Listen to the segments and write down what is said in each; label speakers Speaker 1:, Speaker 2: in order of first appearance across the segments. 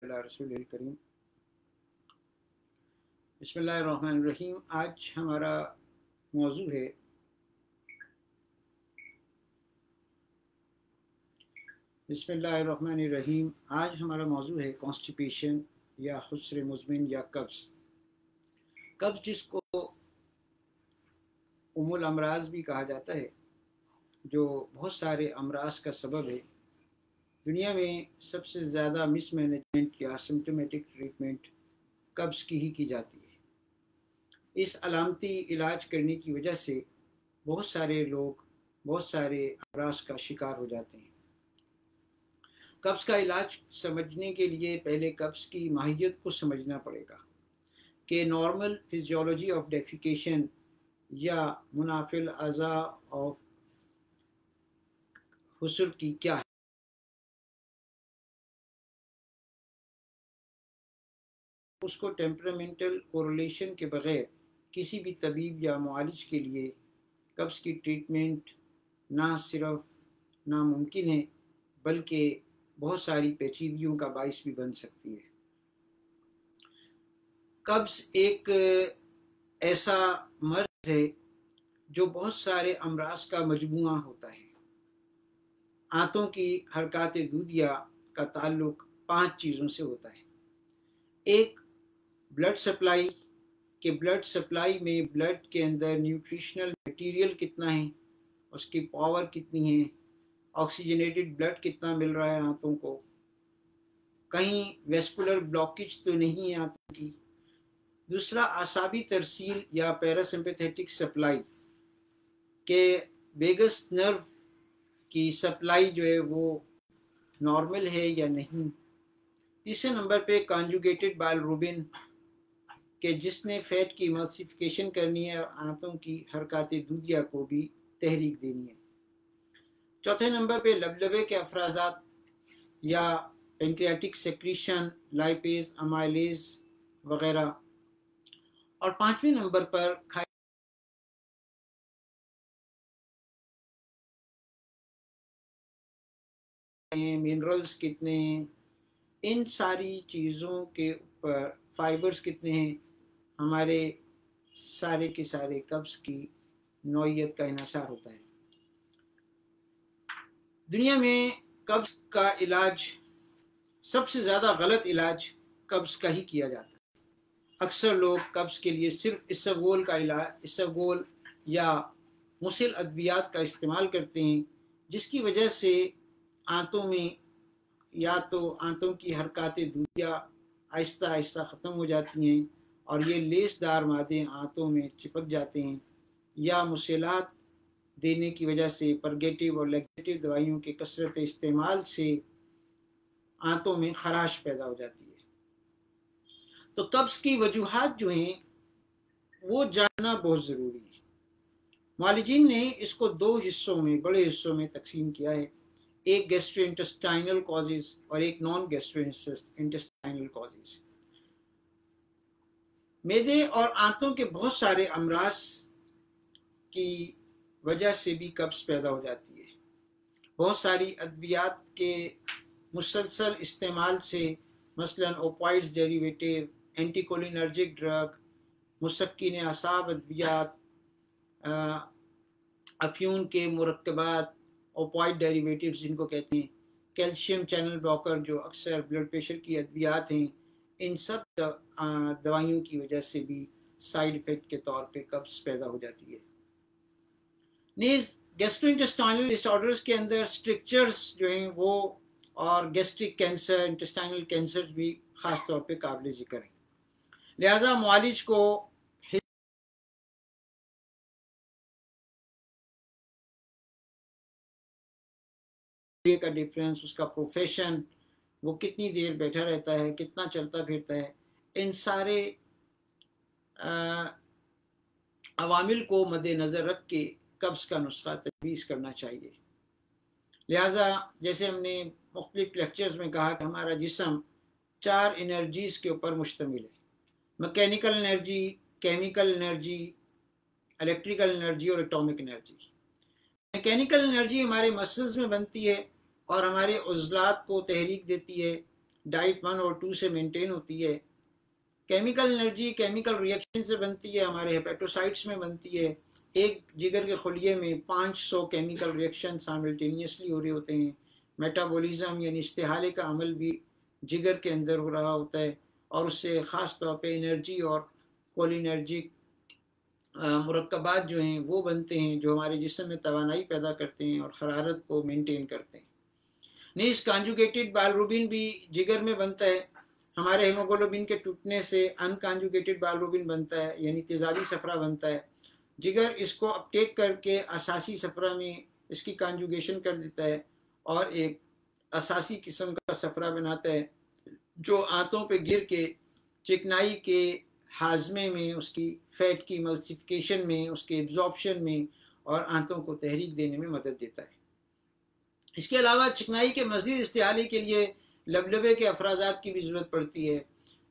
Speaker 1: रसूल करीम बिस्मिल्लाहिर्रहमानिर्रहीम। आज हमारा मौजू है बिस्मिल्लाहिर्रहमानिर्रहीम आज हमारा मौजू है कॉन्स्टिपेशन या खुसरे मुज़मिन या कब्ज़। कब्ज़ जिसको उम्मुल अमराज भी कहा जाता है, जो बहुत सारे अमराज का सबब है। दुनिया में सबसे ज़्यादा मिसमैनेजमेंट या सिम्टोमेटिक ट्रीटमेंट कब्ज़ की ही की जाती है। इस अलामती इलाज करने की वजह से बहुत सारे लोग बहुत सारे अमराज का शिकार हो जाते हैं। कब्ज़ का इलाज समझने के लिए पहले कब्ज़ की माहियत को समझना पड़ेगा कि नॉर्मल फिजियोलॉजी ऑफ डेफिकेशन या मुनाफिल अज़ा ऑफ हुस्र की क्या है। उसको टेम्परामेंटल कोरिलेशन के बगैर किसी भी तबीब या मुआलिज के लिए कब्ज़ की ट्रीटमेंट ना सिर्फ नामुमकिन है बल्कि बहुत सारी पेचीदगियों का बाइस भी बन सकती है। कब्ज़ एक ऐसा मर्ज़ है जो बहुत सारे अमराज का मजमुआ होता है। आंतों की हरकत दूधिया का ताल्लुक 5 चीज़ों से होता है। एक, ब्लड सप्लाई के ब्लड सप्लाई में ब्लड के अंदर न्यूट्रिशनल मटेरियल कितना है, उसकी पावर कितनी है, ऑक्सीजनेटेड ब्लड कितना मिल रहा है आंतों को, कहीं वेस्कुलर ब्लॉकेज तो नहीं है आंतों की। दूसरा, आसाबी तरसील या पैरासिम्पैथेटिक सप्लाई के वेगस नर्व की सप्लाई जो है वो नॉर्मल है या नहीं। तीसरे नंबर पे कॉन्जुगेटेड बाइलरुबिन के जिसने फैट की इमल्सिफिकेशन करनी है और आंतों की हरकत दूधिया को भी तहरीक देनी है। चौथे नंबर पे लबलबे के अफराजात या पेंक्रियाटिक सेक्रीशन, लाइपेज, अमाइलेज वगैरह। और पांचवें नंबर पर मिनरल्स कितने हैं, इन सारी चीज़ों के ऊपर फाइबर्स कितने हैं, हमारे सारे के सारे कब्ज़ की नौइयत का इन्हिसार होता है। दुनिया में कब्ज़ का इलाज, सबसे ज़्यादा गलत इलाज कब्ज़ का ही किया जाता है। अक्सर लोग कब्ज़ के लिए सिर्फ इसबगोल का इलाज, इसबगोल या मुसिल अद्वियात का इस्तेमाल करते हैं, जिसकी वजह से आंतों में या तो आंतों की हरकतें दूधिया आहिस्ता आहिस्ता ख़त्म हो जाती हैं और ये लेसदार मादे आंतों में चिपक जाते हैं, या मुसलात देने की वजह से परगेटिव और लेगेटिव दवाइयों के कसरत इस्तेमाल से आंतों में खराश पैदा हो जाती है। तो कब्ज़ की वजूहात जो हैं वो जानना बहुत ज़रूरी है। मालिजीन ने इसको दो हिस्सों में, बड़े हिस्सों में तकसीम किया है। एक गैस्ट्रोइंटेस्टाइनल कॉजेज़ और एक नॉन गैस्ट्रोइंटेस्टाइनल कॉजेज़। मैदे और आंतों के बहुत सारे अमराज की वजह से भी कब्ज़ पैदा हो जाती है। बहुत सारी अद्वियात के मुसलसल इस्तेमाल से, मसलन ओपाइड्स डेरिवेटिव, एंटीकोलिनर्जिक ड्रग, मुसक्किन असाब अद्वियात, अफ्यून के मुरक्कबात, ओपाइड डेरिवेटिव्स जिनको कहते हैं, कैल्शियम चैनल ब्लॉकर जो अक्सर ब्लड प्रेशर की अद्वियात हैं, इन सब दवाइयों की वजह से भी साइड इफ़ेक्ट के तौर पे कब्ज़ पैदा हो जाती है। नीज़ गैस्ट्रोइंटेस्टाइनल डिसऑर्डर्स के अंदर स्ट्रक्चर्स जो हैं वो और गैस्ट्रिक कैंसर, इंटेस्टाइनल कैंसर भी ख़ास तौर पे काबिल ज़िक्र हैं। लिहाजा मुआलिज को का डिफरेंस, उसका प्रोफेशन, वो कितनी देर बैठा रहता है, कितना चलता फिरता है, इन सारे अवामिल को मद्देनज़र रख के कब्ज़ का नुस्खा तजवीज़ करना चाहिए। लिहाजा जैसे हमने मुख्तलिफ लेक्चर्स में कहा कि हमारा जिस्म 4 एनर्जीज़ के ऊपर मुश्तमिल है: mechanical energy, chemical energy, electrical energy और एटॉमिक एनर्जी। मैकेनिकल एनर्जी हमारे मसल्स में बनती है और हमारे उज़लात को तहरीक देती है डाइट 1 और 2 से मेंटेन होती है। केमिकल एनर्जी केमिकल रिएक्शन से बनती है, हमारे हेपेटोसाइट्स में बनती है। एक जिगर के खुलिये में 500 केमिकल रिएक्शन साइमल्टेनियसली हो रहे होते हैं। मेटाबॉलिज्म यानी इस्तेहाले का अमल भी जिगर के अंदर हो रहा होता है, और उससे ख़ास तौर पे एनर्जी और कोलिनर्जिक मुरक्कबात जो हैं वो बनते हैं, जो हमारे जिस्म में तवानाई पैदा करते हैं और हरारत को मेंटेन करते हैं। नीस कॉन्जुगेटेड बाइलरुबिन भी जिगर में बनता है। हमारे हेमोग्लोबिन के टूटने से अनकॉन्जुगेटेड बाइलरुबिन बनता है, यानी तेजाबी सफरा बनता है। जिगर इसको अपटेक करके असासी सफरा में इसकी कॉन्जुगेशन कर देता है और एक असासी किस्म का सफरा बनाता है, जो आंतों पे गिर के चिकनाई के हाजमे में, उसकी फैट की मल्सिफिकेशन में, उसके एब्जॉर्प्शन में और आंतों को तहरीक देने में मदद देता है। इसके अलावा चिकनाई के मज़ीद इस्तेहाले के लिए लबलबे के अफराजात की भी ज़रूरत पड़ती है।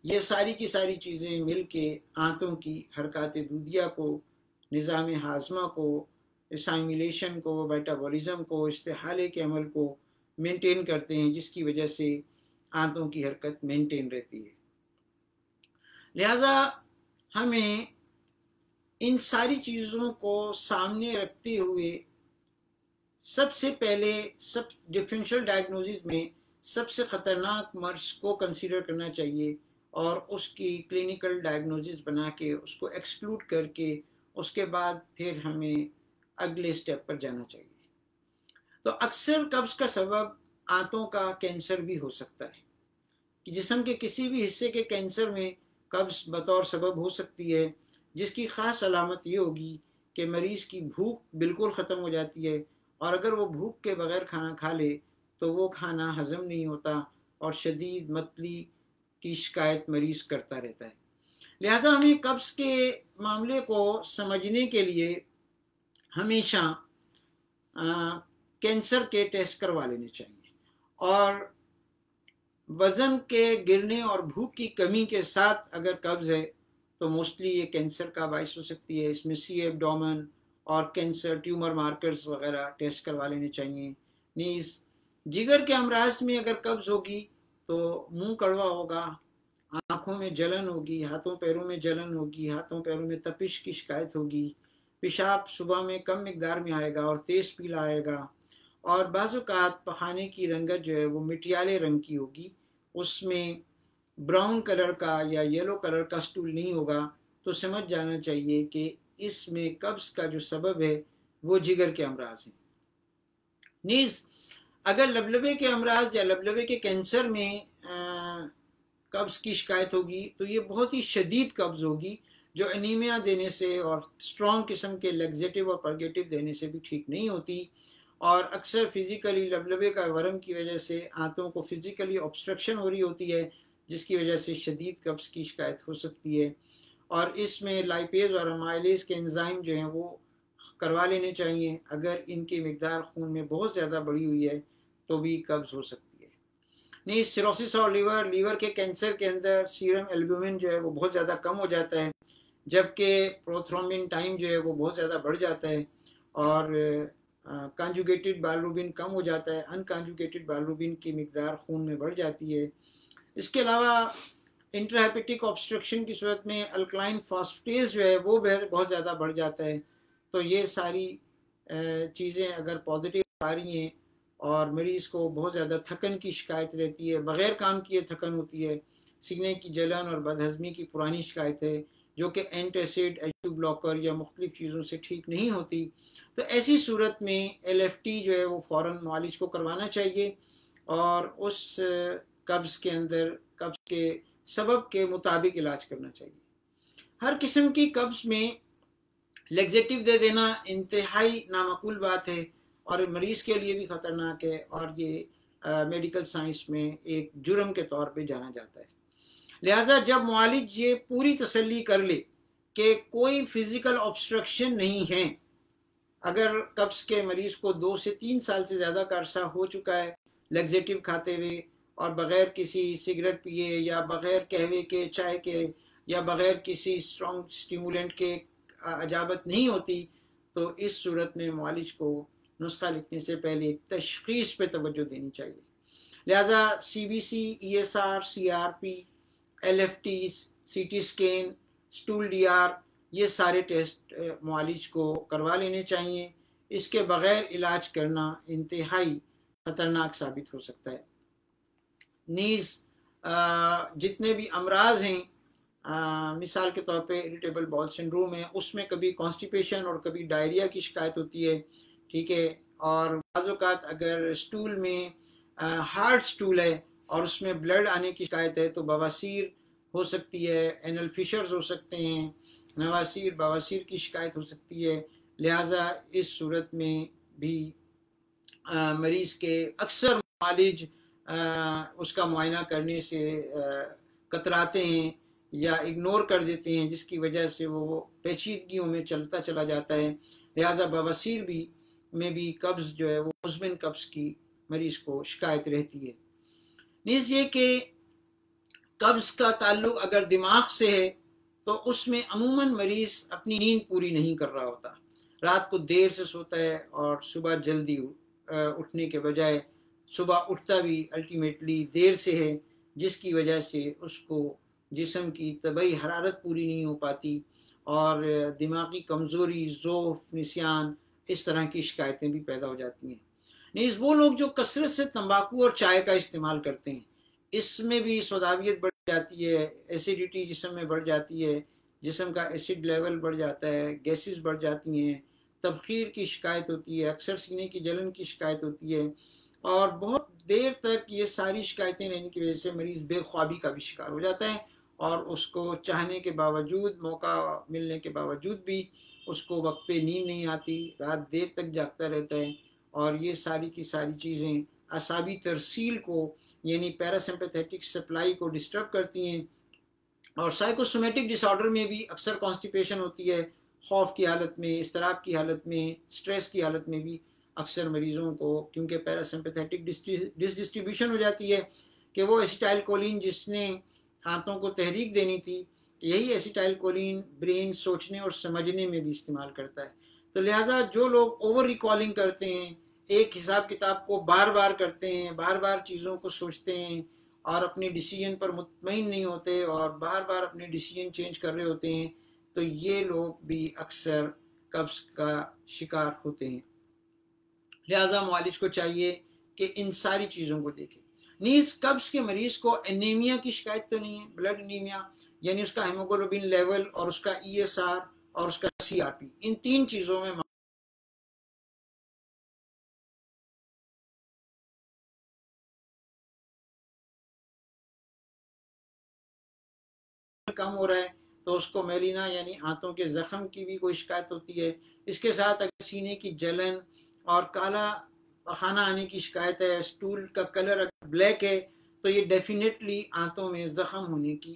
Speaker 1: ये सारी की सारी चीज़ें मिल के आंतों की हरकत दूधिया को, निज़ाम हाजमा को, असाइमिलेशन को, मेटाबॉलिज्म को, इस्तेहाले के अमल को मेंटेन करते हैं, जिसकी वजह से आंतों की हरकत मेंटेन रहती है। लिहाजा हमें इन सारी चीज़ों को सामने रखते हुए सबसे पहले सब डिफरेंशियल डायग्नोसिस में सबसे ख़तरनाक मर्ज को कंसीडर करना चाहिए और उसकी क्लिनिकल डायग्नोसिस बना के उसको एक्सक्लूड करके उसके बाद फिर हमें अगले स्टेप पर जाना चाहिए। तो अक्सर कब्ज़ का सबब आंतों का कैंसर भी हो सकता है, कि जिस्म के किसी भी हिस्से के कैंसर में कब्ज़ बतौर सबब हो सकती है, जिसकी ख़ास अलामत ये होगी कि मरीज़ की भूख बिल्कुल ख़त्म हो जाती है, और अगर वो भूख के बगैर खाना खा ले तो वो खाना हज़म नहीं होता और शदीद मतली की शिकायत मरीज़ करता रहता है। लिहाजा हमें कब्ज़ के मामले को समझने के लिए हमेशा कैंसर के टेस्ट करवा लेने चाहिए, और वज़न के गिरने और भूख की कमी के साथ अगर कब्ज़ है तो मोस्टली ये कैंसर का बायस हो सकती है। इसमें सी एब्डोमेन और कैंसर ट्यूमर मार्कर्स वगैरह टेस्ट करवा लेने चाहिए। नीस जिगर के अमराज में अगर कब्ज़ होगी तो मुंह कड़वा होगा, आँखों में जलन होगी, हाथों पैरों में जलन होगी, हाथों पैरों में तपिश की शिकायत होगी, पेशाब सुबह में कम मिकदार में आएगा और तेज़ पीला आएगा, और बाज़-औक़ात पखाने की रंगत जो है वो मिटियाले रंग की होगी, उसमें ब्राउन कलर का या येलो कलर का स्टूल नहीं होगा, तो समझ जाना चाहिए कि इसमें कब्ज़ का जो सबब है वो जिगर के अमराज हैं। नीज़ अगर लबलबे के अमराज या लबलबे के कैंसर में कब्ज़ की शिकायत होगी तो ये बहुत ही शदीद कब्ज़ होगी, जो एनीमिया देने से और स्ट्रॉन्ग किस्म के लैक्सेटिव और परगेटिव देने से भी ठीक नहीं होती, और अक्सर फिज़िकली लबलबे का वरम की वजह से आंतों को फिज़िकली ऑब्स्ट्रक्शन हो रही होती है, जिसकी वजह से शदीद कब्ज़ की शिकायत हो सकती है। और इसमें लाइपेज और अमाइलेज के एंजाइम जो हैं वो करवा लेने चाहिए। अगर इनकी मिकदार खून में बहुत ज़्यादा बढ़ी हुई है तो भी कब्ज़ हो सकती है। नहीं, सिरोसिस और लीवर के कैंसर के अंदर सीरम एल्ब्यूमिन जो है वो बहुत ज़्यादा कम हो जाता है, जबकि प्रोथ्रोम्बिन टाइम जो है वो बहुत ज़्यादा बढ़ जाता है, और कॉन्जुगेटेड बाइलरुबिन कम हो जाता है, अनकॉन्जुगेटेड बाइलरुबिन की मिकदार खून में बढ़ जाती है। इसके अलावा इंट्राहेपेटिक ऑब्स्ट्रक्शन की सूरत में अल्कलाइन फॉस्फेटेज जो है वो बहुत ज़्यादा बढ़ जाता है। तो ये सारी चीज़ें अगर पॉजिटिव आ रही हैं और मरीज़ को बहुत ज़्यादा थकन की शिकायत रहती है, बग़ैर काम किए थकन होती है, सीने की जलन और बदहज़मी की पुरानी शिकायत है, जो कि एंटासिड, H2 ब्लॉकर या मुख्तलिफ़ चीज़ों से ठीक नहीं होती, तो ऐसी सूरत में LFT जो है वो फ़ौरन मुआलिज को करवाना चाहिए और उस कब्ज़ के अंदर कब्ज़ के सबब के मुताबिक इलाज करना चाहिए। हर किस्म की कब्ज़ में लैक्सेटिव दे देना इंतहाई नामाकूल बात है और मरीज़ के लिए भी ख़तरनाक है, और ये मेडिकल साइंस में एक जुर्म के तौर पे जाना जाता है। लिहाजा जब मुआलिज ये पूरी तसल्ली कर ले कि कोई फिज़िकल ऑब्स्ट्रक्शन नहीं है, अगर कब्ज़ के मरीज़ को 2 से 3 साल से ज़्यादा का अरसा हो चुका है लैक्सेटिव खाते हुए, और बग़ैर किसी सिगरेट पिए या बग़ैर कहवे के, चाय के, या बग़ैर किसी स्ट्रॉन्ग स्टिमुलेंट के अजाबत नहीं होती, तो इस सूरत में मुआलिज को नुस्खा लिखने से पहले तशख़ीस पे तवज्जो देनी चाहिए। लिहाजा CBC, ESR, CRP, LFT, CT scan, stool DR, ये सारे टेस्ट मुआलिज को करवा लेने चाहिए। इसके बग़ैर इलाज करना इंतहाई ख़तरनाक साबित हो सकता है। नीज़ जितने भी अमराज हैं, मिसाल के तौर पे इरिटेबल बाउल सिंड्रोम है, उसमें कभी कॉन्स्टिपेशन और कभी डायरिया की शिकायत होती है, ठीक है। और बाज़ औक़ात अगर स्टूल में हार्ड स्टूल है और उसमें ब्लड आने की शिकायत है तो बवासीर हो सकती है, एनल फिशर्स हो सकते हैं, नवासीर बवासीर की शिकायत हो सकती है। लिहाजा इस सूरत में भी मरीज़ के अक्सर मालिज उसका मुआयना करने से कतराते हैं या इग्नोर कर देते हैं, जिसकी वजह से वो पेचीदगियों में चलता चला जाता है। लिहाजा बवासीर में भी कब्ज़ जो है वो मुज़मिन कब्ज़ की मरीज़ को शिकायत रहती है। नीज़ ये कि कब्ज़ का ताल्लुक़ अगर दिमाग से है तो उसमें अमूमन मरीज़ अपनी नींद पूरी नहीं कर रहा होता, रात को देर से सोता है और सुबह जल्दी उठने के बजाय सुबह उठता भी अल्टीमेटली देर से है, जिसकी वजह से उसको जिस्म की तबई हरारत पूरी नहीं हो पाती और दिमागी कमज़ोरी, ज़ोफ़, निस्यान, इस तरह की शिकायतें भी पैदा हो जाती हैं। नीज़ वो लोग जो कसरत से तंबाकू और चाय का इस्तेमाल करते हैं, इसमें भी सौदावियत बढ़ जाती है, एसिडिटी जिस्म में बढ़ जाती है, जिस्म का एसिड लेवल बढ़ जाता है, गैसेस बढ़ जाती हैं, तबखीर की शिकायत होती है, अक्सर सीने की जलन की शिकायत होती है और बहुत देर तक ये सारी शिकायतें रहने की वजह से मरीज़ बेख्वाबी का भी शिकार हो जाता है और उसको चाहने के बावजूद, मौका मिलने के बावजूद भी उसको वक्त पे नींद नहीं आती, रात देर तक जागता रहता है और ये सारी की सारी चीज़ें असाबी तरसील को यानी पैरासिम्पैथेटिक सप्लाई को डिस्टर्ब करती हैं। और साइकोसोमेटिक डिसऑर्डर में भी अक्सर कॉन्स्टिपेशन होती है, खौफ की हालत में, इस्तराब की हालत में, स्ट्रेस की हालत में भी अक्सर मरीज़ों को, क्योंकि पैरासिम्पैथेटिक डिसडिस्ट्रीब्यूशन हो जाती है कि वो एसिटाइलकोलिन जिसने आंतों को तहरीक देनी थी, यही एसिटाइलकोलिन ब्रेन सोचने और समझने में भी इस्तेमाल करता है। तो लिहाजा जो लोग ओवर रिकॉलिंग करते हैं, एक हिसाब किताब को बार बार करते हैं, बार बार चीज़ों को सोचते हैं और अपने डिसीजन पर मुतमईन नहीं होते और बार बार अपने डिसीजन चेंज कर रहे होते हैं, तो ये लोग भी अक्सर कब्ज़ का शिकार होते हैं। लिहाजा मुआलिज को चाहिए कि इन सारी चीज़ों को देखें। नीज़ कब्ज़ के मरीज़ को एनीमिया की शिकायत तो नहीं है, ब्लड एनीमिया यानी उसका हेमोग्लोबिन लेवल और उसका ESR और उसका CRP, इन तीन चीज़ों में कम हो रहा है तो उसको मेलिना यानी आंतों के ज़ख्म की भी कोई शिकायत होती है। इसके साथ अगर सीने की जलन और काला पखाना आने की शिकायत है, स्टूल का कलर अगर ब्लैक है, तो ये डेफिनेटली आंतों में ज़ख्म होने की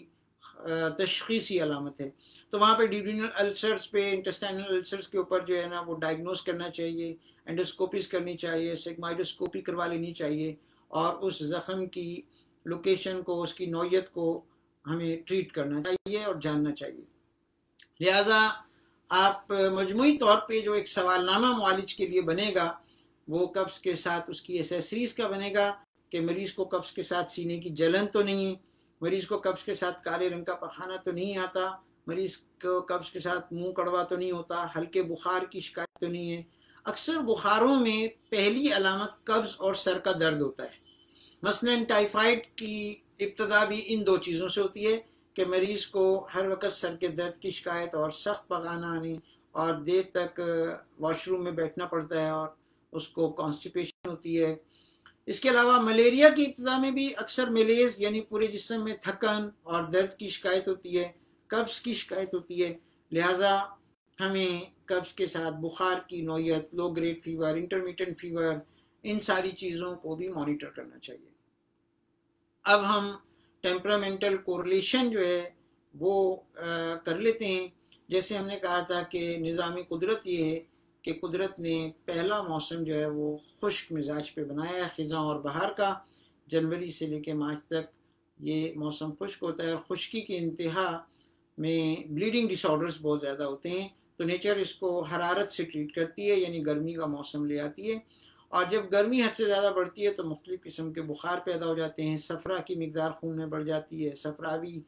Speaker 1: तशख़ीसी अलामत है। तो वहाँ पे ड्यूडेनल अल्सर्स पे, इंटेस्टाइनल अल्सर्स के ऊपर जो है ना वो डायग्नोस करना चाहिए, एंडोस्कोपीज करनी चाहिए, सिग्माइडोस्कोपी करवा लेनी चाहिए और उस ज़ख्म की लोकेशन को, उसकी नौयत को हमें ट्रीट करना चाहिए और जानना चाहिए। लिहाजा आप मजमूई तौर पे जो एक सवालनामा मुआलिज के लिए बनेगा वो कब्ज़ के साथ उसकी एसेसरीज़ का बनेगा कि मरीज़ को कब्ज़ के साथ सीने की जलन तो नहीं है, मरीज़ को कब्ज़ के साथ काले रंग का पखाना तो नहीं आता, मरीज़ को कब्ज़ के साथ मुंह कड़वा तो नहीं होता, हल्के बुखार की शिकायत तो नहीं है। अक्सर बुखारों में पहली अलामत कब्ज़ और सर का दर्द होता है। मसलन टाइफाइड की इब्तदा भी इन दो चीज़ों से होती है कि मरीज़ को हर वक्त सर के दर्द की शिकायत और सख्त पकाना आने और देर तक वॉशरूम में बैठना पड़ता है और उसको कॉन्स्टिपेशन होती है। इसके अलावा मलेरिया की इब्तदा में भी अक्सर मलेज यानी पूरे जिस्म में थकन और दर्द की शिकायत होती है, कब्ज़ की शिकायत होती है। लिहाजा हमें कब्ज़ के साथ बुखार की नौयत, low grade fever, intermediate fever, इन सारी चीज़ों को भी मॉनिटर करना चाहिए। अब हम टेम्परामेंटल कोरिलेशन जो है वो कर लेते हैं। जैसे हमने कहा था कि निज़ाम कुदरत ये है कि कुदरत ने पहला मौसम जो है वो खुश्क मिजाज पे बनाया है, ख़िज़ां और बहार का। जनवरी से लेकर मार्च तक ये मौसम खुश्क होता है और खुश्की की इंतहा में ब्लीडिंग डिसऑर्डर्स बहुत ज़्यादा होते हैं, तो नेचर इसको हरारत से ट्रीट करती है यानी गर्मी का मौसम ले आती है और जब गर्मी हद से ज़्यादा बढ़ती है तो मुख्तलिफ़ किस्म के बुखार पैदा हो जाते हैं, सफ़रा की मिकदार खून में बढ़ जाती है, सफ़रावी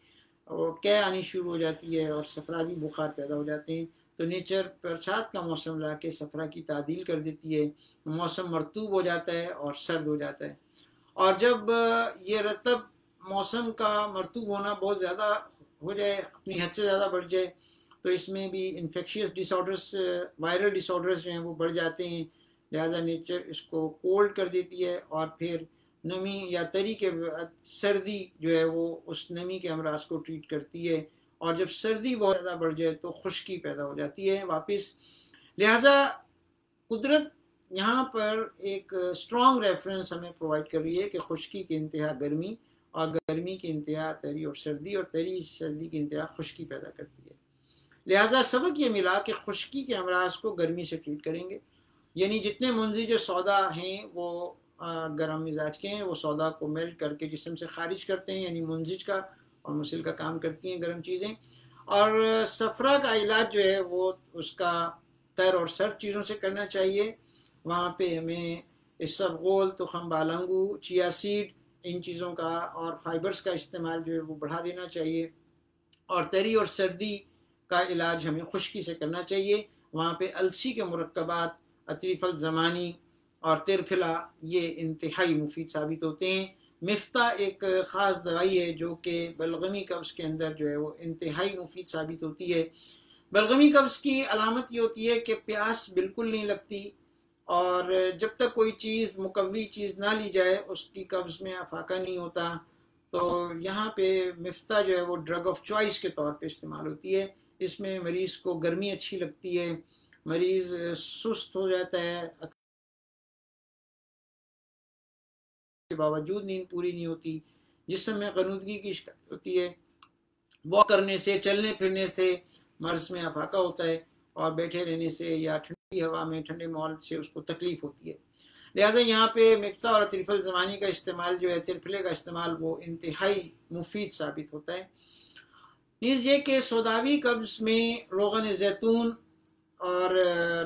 Speaker 1: और कै आनी शुरू हो जाती है और सफ़रावी बुखार पैदा हो जाते हैं। तो नेचर बरसात का मौसम ला के सफ़रा की तादील कर देती है, मौसम मरतूब हो जाता है और सर्द हो जाता है। और जब ये रतब मौसम का मरतूब होना बहुत ज़्यादा हो जाए, अपनी हद से ज़्यादा बढ़ जाए, तो इसमें भी इन्फेक्शियस डिसऑर्डर्स, वायरल डिसऑर्डर्स जो हैं वो बढ़ जाते हैं। लिहाजा नेचर इसको कोल्ड कर देती है और फिर नमी या तरी के बाद सर्दी जो है वो उस नमी के अमराज को ट्रीट करती है, और जब सर्दी बहुत ज़्यादा बढ़ जाए तो खुश्की पैदा हो जाती है वापस। लिहाजा कुदरत यहाँ पर एक स्ट्रॉन्ग रेफरेंस हमें प्रोवाइड कर रही है कि खुश्की की इंतहा गर्मी और गर्मी की इंतहा तरी और सर्दी, और तरी सर्दी की इंतहा खुश्की पैदा करती है। लिहाजा सबक ये मिला कि खुश्की के अमराज को गर्मी से ट्रीट करेंगे, यानी जितने मुंजिज सौदा हैं वो गर्म मिजाज के हैं, वो सौदा को मेल्ट करके जिस्म से खारिज करते हैं, यानी मुंजिज का और मुसिल का काम करती हैं गर्म चीज़ें। और सफ़रा का इलाज जो है वो उसका तर और सर्द चीज़ों से करना चाहिए। वहाँ पे हमें इसबगोल, तुखम बालंगू, चिया सीड, इन चीज़ों का और फाइबर्स का इस्तेमाल जो है वो बढ़ा देना चाहिए। और तरी और सर्दी का इलाज हमें खुश्की से करना चाहिए। वहाँ पे अलसी के मुरक्कबात, अतरीफ़ल ज़मानी और तिरफिला ये इंतहाई मुफीद साबित होते हैं। मिफ्ता एक ख़ास दवाई है जो कि बलगमी कब्ज़ के अंदर जो है वो इंतहाई मुफीद साबित होती है। बलगमी कब्ज़ की अलामत ये होती है कि प्यास बिल्कुल नहीं लगती, और जब तक कोई चीज़ मुकव्वी चीज़ ना ली जाए उसकी कब्ज़ में अफाका नहीं होता। तो यहाँ पे मिफ्ता जो है वो ड्रग ऑफ चॉइस के तौर पे इस्तेमाल होती है। इसमें मरीज़ को गर्मी अच्छी लगती है, मरीज़ सुस्त हो जाता है, के बावजूद नींद पूरी नहीं होती, जिस्म में ग़नूदगी की शिकायत होती है, वॉक करने से, चलने फिरने से मर्ज में अफाका होता है, और बैठे रहने से या ठंडी हवा में ठंडे माहौल से उसको तकलीफ होती है। लिहाजा यहाँ पे मिफ्ता और तिरफल ज़मानी का इस्तेमाल जो है, तिरफले का इस्तेमाल वो इंतहाई मुफीद साबित होता है। नीज़ ये कि सौदावी कब्ज़ में रोगन ज़ैतून और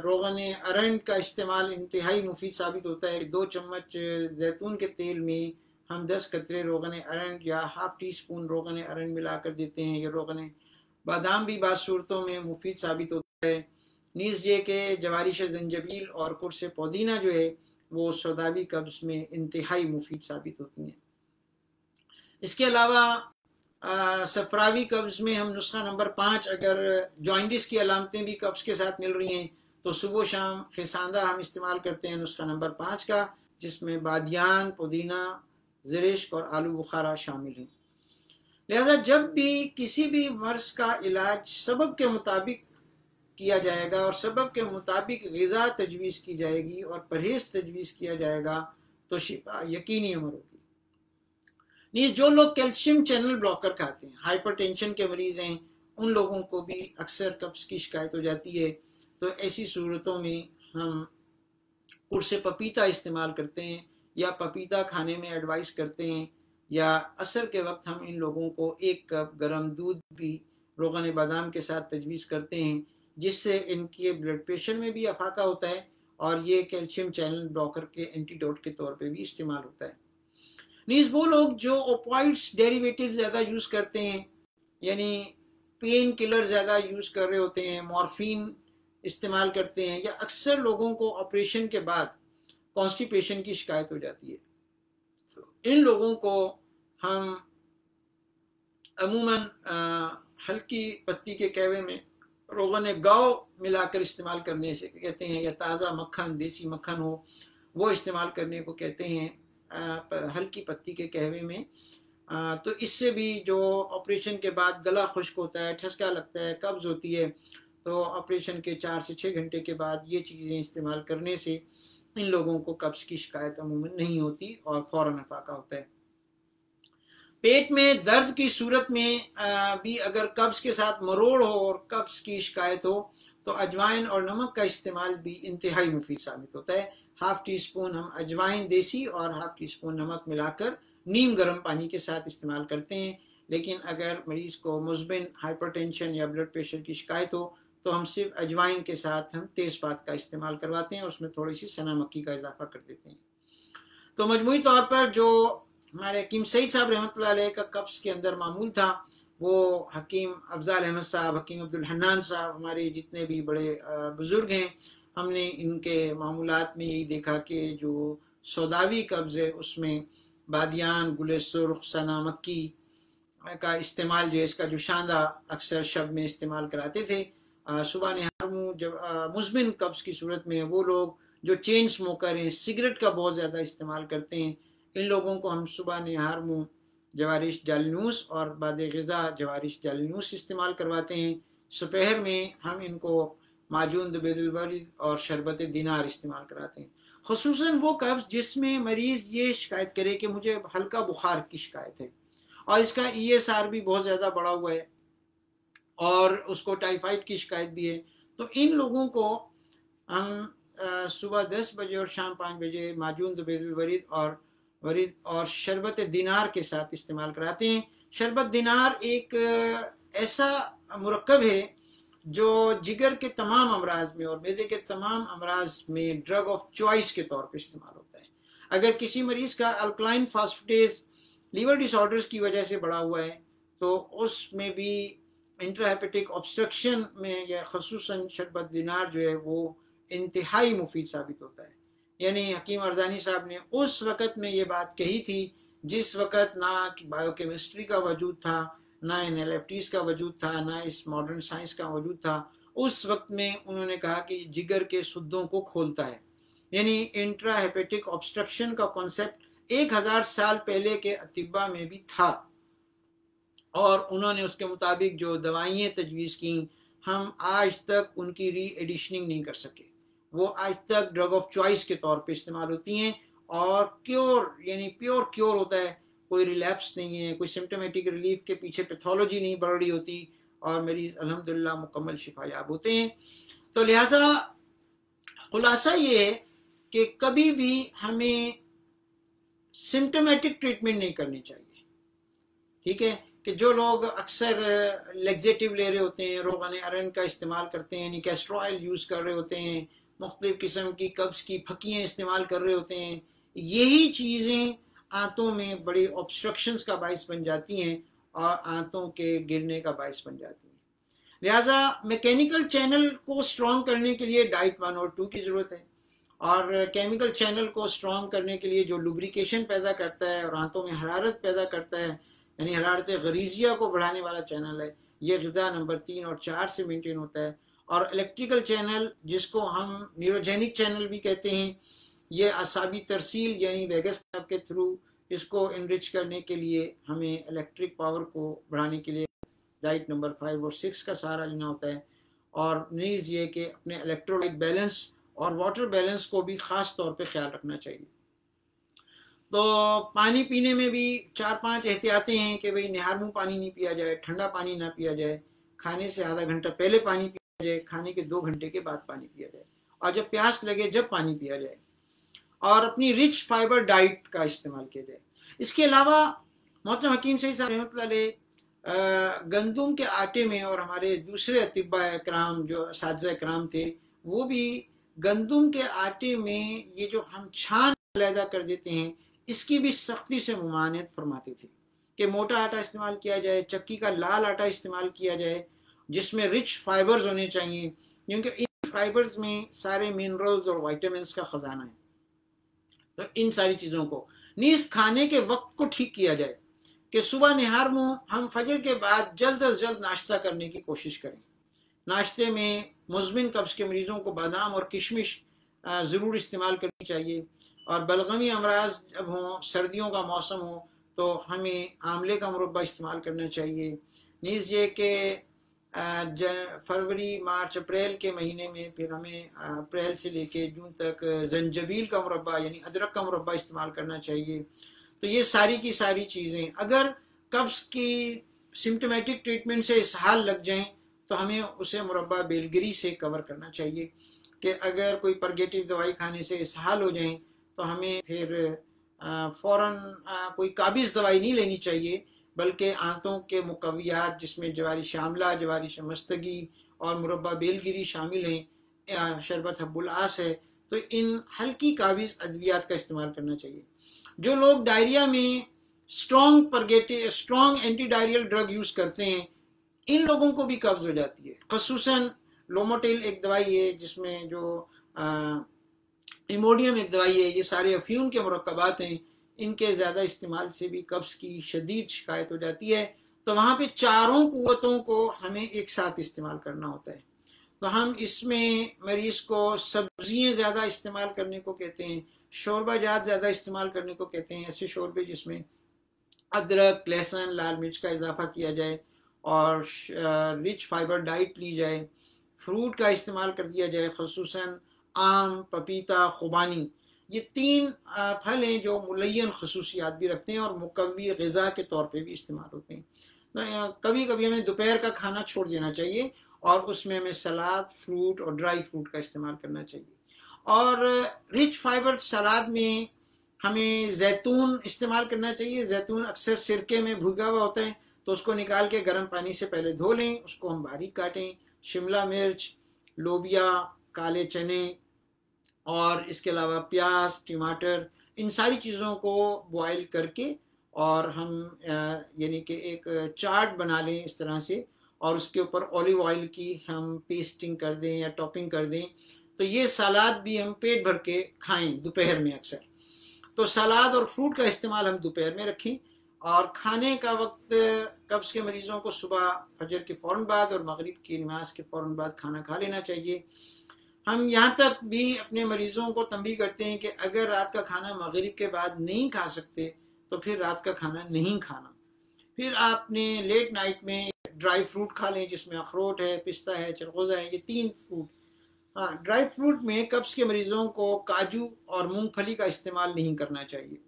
Speaker 1: रोगन अरंड का इस्तेमाल इंतहाई मुफीद साबित होता है। 2 चम्मच जैतून के तेल में हम 10 कतरे रोगन अरंड या हाफ़ टी स्पून रोगन अरंड मिला कर देते हैं। ये रोगन बादाम भी बाज़ सूरतों में मुफीद साबित होता है। नीज़ ये कि जवारिश जंजबील और कुर्स पुदीना जो है वो सौदावी कब्ज़ में इंतहाई मुफीद साबित होती हैं। इसके अलावा सफरावी कब्ज़ में हम नुस्खा नंबर 5, अगर जॉइंटिस की अलामतें भी कब्ज़ के साथ मिल रही हैं तो सुबह शाम फिसांदा हम इस्तेमाल करते हैं नुस्खा नंबर 5 का, जिसमें बादियान, पुदीना, ज़रिश्क और आलू बुखारा शामिल हैं। लिहाजा जब भी किसी भी मर्ज़ का इलाज सबब के मुताबिक किया जाएगा और सबब के मुताबिक ग़िज़ा तजवीज़ की जाएगी और परहेज़ तजवीज़ किया जाएगा तो शिफा यकीनी अमर होगी। नीज़ जो लोग कैल्शियम चैनल ब्लॉकर खाते हैं, हाइपरटेंशन के मरीज़ हैं, उन लोगों को भी अक्सर कब्ज़ की शिकायत हो जाती है। तो ऐसी सूरतों में हम कुर्स पपीता इस्तेमाल करते हैं या पपीता खाने में एडवाइस करते हैं, या असर के वक्त हम इन लोगों को 1 कप गर्म दूध भी रोगन बादाम के साथ तजवीज़ करते हैं, जिससे इनके ब्लड प्रेशर में भी अफाका होता है और ये कैल्शियम चैनल ब्लॉकर के एंटीडोट के तौर पे भी इस्तेमाल होता है। नीज़ वो लोग जो ओपॉइड्स डेरिवेटिव ज़्यादा यूज़ करते हैं, यानी पेन किलर ज़्यादा यूज़ कर रहे होते हैं, मॉर्फिन इस्तेमाल करते हैं, या अक्सर लोगों को ऑपरेशन के बाद कॉन्स्टिपेशन की शिकायत हो जाती है, तो इन लोगों को हम अमूमन हल्की पत्ती के कहवे में रोगन गाव मिलाकर इस्तेमाल करने से कहते हैं, या ताज़ा मक्खन, देसी मक्खन हो वो इस्तेमाल करने को कहते हैं हल्की पत्ती के कहवे में। तो इससे भी जो ऑपरेशन के बाद गला खुश्क होता है, ठसका लगता है, कब्ज़ होती है, तो ऑपरेशन के 4 से 6 घंटे के बाद ये चीज़ें इस्तेमाल करने से इन लोगों को कब्ज़ की शिकायत अमूमन नहीं होती और फ़ौरन अफाका होता है। पेट में दर्द की सूरत में भी अगर कब्ज़ के साथ मरोड़ हो और कब्ज़ की शिकायत हो तो अजवाइन और नमक का इस्तेमाल भी इंतहाई मुफीद साबित होता है। हाफ़ टी स्पून हम अजवाइन देसी और हाफ़ टी स्पून नमक मिलाकर नीम गर्म पानी के साथ इस्तेमाल करते हैं। लेकिन अगर मरीज़ को मुज़बिन हाइपरटेंशन या ब्लड प्रेशर की शिकायत हो तो हम सिर्फ अजवाइन के साथ हम तेज़पात का इस्तेमाल करवाते हैं, उसमें थोड़ी सी सना मक्की का इजाफा कर देते हैं। तो मजमूई तौर पर जो हमारे हकीम सईद साहब रहमतुल्लाह अलैह का कब्ज़ के अंदर मामूल था, वो हकीम अफजाल अहमद साहब, हकीम अब्दुल हन्नान साहब, हमारे जितने भी बड़े बुज़ुर्ग हैं, हमने इनके मामूलात में यही देखा कि जो सौदावी कब्ज़ है उसमें बादियान, गुले सुर्ख, सना मक्की का इस्तेमाल जो है, इसका जो शांदा अक्सर शब में इस्तेमाल कराते थे। सुबह नहार मुँह जब मुज़मिन कब्ज़ की सूरत में वो लोग जो चेन स्मोकर हैं, सिगरेट का बहुत ज़्यादा इस्तेमाल करते हैं, इन लोगों को हम सुबह नहार मुँह जवारिश जालनूस और बाद ग़िज़ा जवारिश जालनूस इस्तेमाल करवाते हैं। दोपहर में हम इनको माजून दबेदुलबरीद और शरबत दिनार इस्तेमाल कराते हैं। ख़ुसूसन वो कब्ज़ जिसमें मरीज़ ये शिकायत करे कि मुझे हल्का बुखार की शिकायत है और इसका ESR भी बहुत ज़्यादा बढ़ा हुआ है और उसको टाइफाइड की शिकायत भी है, तो इन लोगों को हम सुबह 10 बजे और शाम 5 बजे माजून दबेदुलबरीद और शरबत दिनार के साथ इस्तेमाल कराते हैं। शरबत दिनार एक ऐसा मुरक्कब है जो जिगर के तमाम अमराज में और मैदे के तमाम अमराज में ड्रग ऑफ चॉइस के तौर पर इस्तेमाल होता है। अगर किसी मरीज़ का अल्कलाइन फास्फेटेज लीवर डिसऑर्डर्स की वजह से बढ़ा हुआ है तो उसमें भी इंट्राहेपेटिक ऑब्स्ट्रक्शन में या ख़ुसूसन शरबत दिनार जो है वो इंतहाई मुफीद साबित होता है। यानी हकीम अरजानी साहब ने उस वक़्त में ये बात कही थी जिस वक़्त ना बायोकेमिस्ट्री का वजूद था, ना NLFTs का वजूद था, ना इस मॉडर्न साइंस का वजूद था। उस वक्त में उन्होंने कहा कि जिगर के सुद्दों को खोलता है। यानी इंट्राहेपेटिक ऑब्स्ट्रक्शन का कॉन्सेप्ट 1000 साल पहले के अतिब्बा में भी था और उन्होंने उसके मुताबिक जो दवाइयाँ तजवीज़ की, हम आज तक उनकी री एडिशनिंग नहीं कर सके। वो आज तक ड्रग ऑफ चॉइस के तौर पे इस्तेमाल होती हैं और क्योर यानी प्योर क्योर होता है, कोई रिलैप्स नहीं है, कोई सिम्टोमेटिक रिलीफ के पीछे पैथोलॉजी नहीं बढ़ रही होती और मरीज़ अल्हम्दुलिल्लाह मुकम्मल शिफायाब होते हैं। तो लिहाजा खुलासा ये है कि कभी भी हमें सिम्टोमेटिक ट्रीटमेंट नहीं करनी चाहिए। ठीक है कि जो लोग अक्सर लेग्जेटिव ले रहे होते हैं, रोगन अरन का इस्तेमाल करते हैं, यानी कैस्टर ऑयल यूज़ कर रहे होते हैं, मुख्तलिफ़ किस्म की कब्ज़ की फकियाँ इस्तेमाल कर रहे होते हैं, यही चीज़ें आंतों में बड़ी ऑब्स्ट्रक्शंस का बाइस बन जाती हैं और आंतों के गिरने का बाइस बन जाती हैं। लिहाजा मैकेनिकल चैनल को स्ट्रॉन्ग करने के लिए डाइट 1 और 2 की ज़रूरत है और केमिकल चैनल को स्ट्रॉन्ग करने के लिए जो लुब्रिकेशन पैदा करता है और आंतों में हरारत पैदा करता है, यानी हरारत गरीजिया को बढ़ाने वाला चैनल है, ये ग़िज़ा नंबर 3 और 4 से मेंटेन होता है। और इलेक्ट्रिकल चैनल जिसको हम न्यूरोजेनिक चैनल भी कहते हैं, ये असाबी तरसील यानी वेगस नर्व के थ्रू इसको इनरिच करने के लिए हमें इलेक्ट्रिक पावर को बढ़ाने के लिए डाइट नंबर 5 और 6 का सहारा लेना होता है। और नीज़ ये कि अपने इलेक्ट्रोलाइट बैलेंस और वाटर बैलेंस को भी ख़ास तौर पे ख्याल रखना चाहिए। तो पानी पीने में भी 4-5 एहतियातें हैं कि भाई निहार मुँह पानी नहीं पिया जाए, ठंडा पानी ना पिया जाए, खाने से आधा घंटा पहले पानी पिया जाए, खाने के 2 घंटे के बाद पानी पिया जाए और जब प्यास लगे जब पानी पिया जाए और अपनी रिच फाइबर डाइट का इस्तेमाल किया जाए। इसके अलावा मोहतरम हकीम सईद साहब रहमतुल्लाह अलैह गंदुम के आटे में और हमारे दूसरे अतिब्बा इकराम जो असातिज़ा इकराम थे वो भी गंदुम के आटे में ये जो हम छान अलहदा कर देते हैं इसकी भी सख्ती से मुमानियत फरमाते थे कि मोटा आटा इस्तेमाल किया जाए, चक्की का लाल आटा इस्तेमाल किया जाए जिसमें रिच फाइबर्स होने चाहिए क्योंकि इन फाइबर्स में सारे मिनरल्स और वाइटामिन का ख़जाना है। तो इन सारी चीज़ों को नीज़ खाने के वक्त को ठीक किया जाए कि सुबह निहार मुँह हम फजर के बाद जल्द अज जल्द नाश्ता करने की कोशिश करें। नाश्ते में मुज़मिन कब्ज़ के मरीज़ों को बादाम और किशमिश ज़रूर इस्तेमाल करनी चाहिए और बलगमी अमराज जब हों, सर्दियों का मौसम हो तो हमें आंवले का मुरब्बा इस्तेमाल करना चाहिए। नीज़ ये कि फरवरी, मार्च, अप्रैल के महीने में फिर हमें अप्रैल से लेके जून तक जंजबील का मुरब्बा यानी अदरक का मुरब्बा इस्तेमाल करना चाहिए। तो ये सारी की सारी चीज़ें अगर कब्ज़ की सिम्टोमेटिक ट्रीटमेंट से इसहाल लग जाएं तो हमें उसे मुरब्बा बेलगिरी से कवर करना चाहिए कि अगर कोई परगेटिव दवाई खाने से इसहाल हो जाएं तो हमें फिर फ़ौरन कोई काबिज़ दवाई नहीं लेनी चाहिए, बल्कि आंतों के मुकव्वियात जिसमें जवारी शामला, जवारी शमस्तगी और मुरब्बा बेलगिरी शामिल हैं, शरबत हब्बुल आस है, तो इन हल्की काबिज अद्वियात का इस्तेमाल करना चाहिए। जो लोग डायरिया में strong anti diarrhoeal drug use करते हैं, इन लोगों को भी कब्ज हो जाती है। खसूसन लोमोटिल एक दवाई है जिसमें जो इमोडियम एक दवाई है, ये सारे अफ्यून के मुरक्कबात हैं, इनके ज़्यादा इस्तेमाल से भी कब्ज़ की शदीद शिकायत हो जाती है। तो वहाँ पे चारों कुव्वतों को हमें एक साथ इस्तेमाल करना होता है। तो हम इसमें मरीज़ को सब्जियाँ ज़्यादा इस्तेमाल करने को कहते हैं, शोरबा जात ज़्यादा इस्तेमाल करने को कहते हैं, ऐसे शोरबे जिसमें अदरक, लहसुन, लाल मिर्च का इजाफा किया जाए और रिच फाइबर डाइट ली जाए। फ्रूट का इस्तेमाल कर दिया जाए, खसूसन आम, पपीता, खुबानी, ये 3 फल हैं जो मुलय्यन खसूसियात भी रखते हैं और मुकव्वी ग़िज़ा के तौर पे भी इस्तेमाल होते हैं। कभी कभी हमें दोपहर का खाना छोड़ देना चाहिए और उसमें हमें सलाद, फ्रूट और ड्राई फ्रूट का इस्तेमाल करना चाहिए। और रिच फाइबर सलाद में हमें जैतून इस्तेमाल करना चाहिए। जैतून अक्सर सिरके में भुगा हुआ होता है, तो उसको निकाल के गर्म पानी से पहले धो लें, उसको हम बारीक काटें। शिमला मिर्च, लोबिया, काले चने और इसके अलावा प्याज, टमाटर, इन सारी चीज़ों को बॉयल करके और हम यानी कि एक चाट बना लें इस तरह से, और उसके ऊपर ऑलिव ऑयल की हम पेस्टिंग कर दें या टॉपिंग कर दें, तो ये सलाद भी हम पेट भर के खाएं दोपहर में अक्सर। तो सलाद और फ्रूट का इस्तेमाल हम दोपहर में रखें और खाने का वक्त कब्ज़ के मरीज़ों को सुबह फजर के फ़ौरन बाद और मगरिब की नमाज के फ़ौरन बाद खाना खा लेना चाहिए। हम यहाँ तक भी अपने मरीज़ों को तंबीह करते हैं कि अगर रात का खाना मगरिब के बाद नहीं खा सकते तो फिर रात का खाना नहीं खाना। फिर आपने लेट नाइट में ड्राई फ्रूट खा लें जिसमें अखरोट है, पिस्ता है, चिरगोज़ा है, ये 3 फ्रूट। हाँ, ड्राई फ्रूट में कब्ज़ के मरीज़ों को काजू और मूंगफली का इस्तेमाल नहीं करना चाहिए।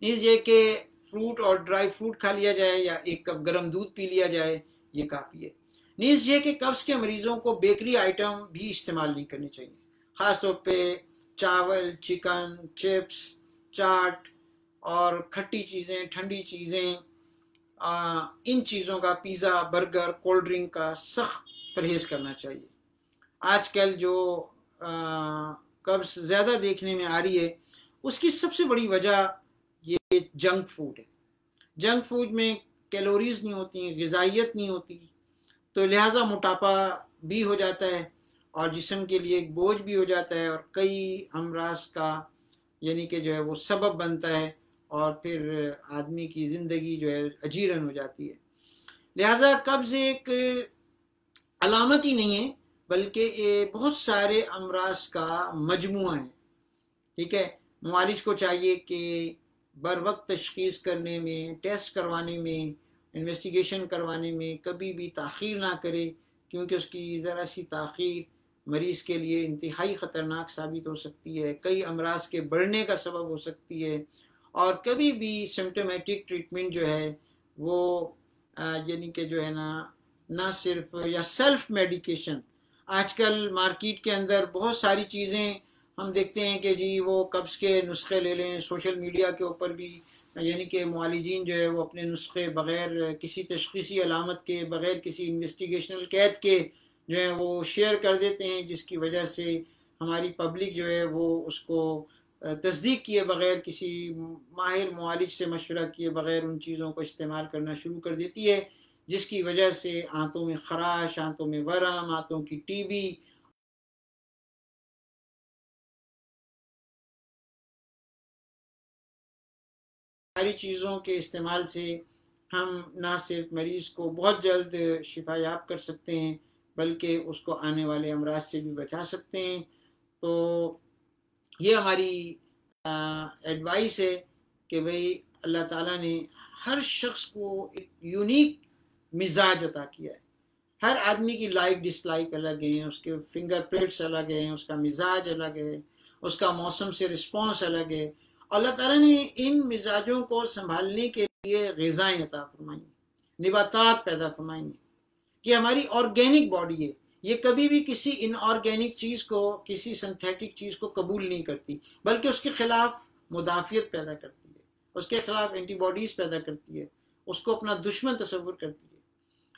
Speaker 1: नीचे के फ्रूट और ड्राई फ्रूट खा लिया जाए या 1 कप गर्म दूध पी लिया जाए, ये काफ़ी है। नीज ये कि कब्ज़ के मरीज़ों को बेकरी आइटम भी इस्तेमाल नहीं करने चाहिए, ख़ास तौर पे चावल, चिकन, चिप्स, चाट और खट्टी चीज़ें, ठंडी चीज़ें, इन चीज़ों का, पिज़्ज़ा, बर्गर, कोल्ड ड्रिंक का सख्त परहेज़ करना चाहिए। आजकल जो कब्ज़ ज़्यादा देखने में आ रही है, उसकी सबसे बड़ी वजह ये जंक फूड है। जंक फूड में कैलोरीज नहीं होती, ग़िज़ाइयत नहीं होती, तो लिहाजा मोटापा भी हो जाता है और जिस्म के लिए एक बोझ भी हो जाता है और कई अमराज का यानी कि जो है वो सबब बनता है और फिर आदमी की ज़िंदगी जो है अजीरन हो जाती है। लिहाजा कब्ज़ एक अलामत ही नहीं है, बल्कि ये बहुत सारे अमराज का मजमुआ है। ठीक है, मुआलिज को चाहिए कि बर वक्त तशख़ीस करने में, टेस्ट करवाने में, इन्वेस्टिगेशन करवाने में कभी भी ताख़ीर ना करे, क्योंकि उसकी ज़रा सी ताख़ीर मरीज़ के लिए इंतहाई ख़तरनाक साबित हो सकती है, कई अमराज के बढ़ने का सबब हो सकती है। और कभी भी सिम्टोमेटिक ट्रीटमेंट जो है वो यानी कि जो है ना सिर्फ या सेल्फ मेडिकेशन, आजकल मार्केट के अंदर बहुत सारी चीज़ें हम देखते हैं कि जी वो कब्ज़ के नुस्खे ले लें, सोशल मीडिया के ऊपर भी यानी कि मुआलिजीन जो है वो अपने नुस्खे बग़ैर किसी तशख़ीसी अलामत के, बग़ैर किसी इन्वेस्टिगेशनल कैद के जो है वो शेयर कर देते हैं, जिसकी वजह से हमारी पब्लिक जो है वो उसको तस्दीक किए बग़ैर, किसी माहिर मुआलिज से मशवरा किए बग़ैर उन चीज़ों को इस्तेमाल करना शुरू कर देती है, जिसकी वजह से आंतों में ख़राश, आंतों में वरम, आंतों की टीबी, सारी चीज़ों के इस्तेमाल से हम ना सिर्फ मरीज़ को बहुत जल्द शिफा याब कर सकते हैं, बल्कि उसको आने वाले अमराज से भी बचा सकते हैं। तो ये हमारी एडवाइस है कि भाई अल्लाह ताला ने हर शख्स को एक यूनिक मिजाज अता किया है। हर आदमी की लाइक डिसलाइक अलग है, उसके फिंगरप्रिंट्स अलग हैं, उसका मिजाज अलग है, उसका मौसम से रिस्पॉन्स अलग है। अल्लाह ताला ने इन मिजाजों को संभालने के लिए ग़िज़ाएँ अता फरमाई, निबातात पैदा फरमाई कि हमारी ऑर्गेनिक बॉडी है, ये कभी भी किसी इनऑर्गेनिक चीज़ को, किसी सिंथेटिक चीज़ को कबूल नहीं करती, बल्कि उसके ख़िलाफ़ मुदाफ़ियत पैदा करती है, उसके ख़िलाफ़ एंटीबॉडीज़ पैदा करती है, उसको अपना दुश्मन तस्वुर करती है।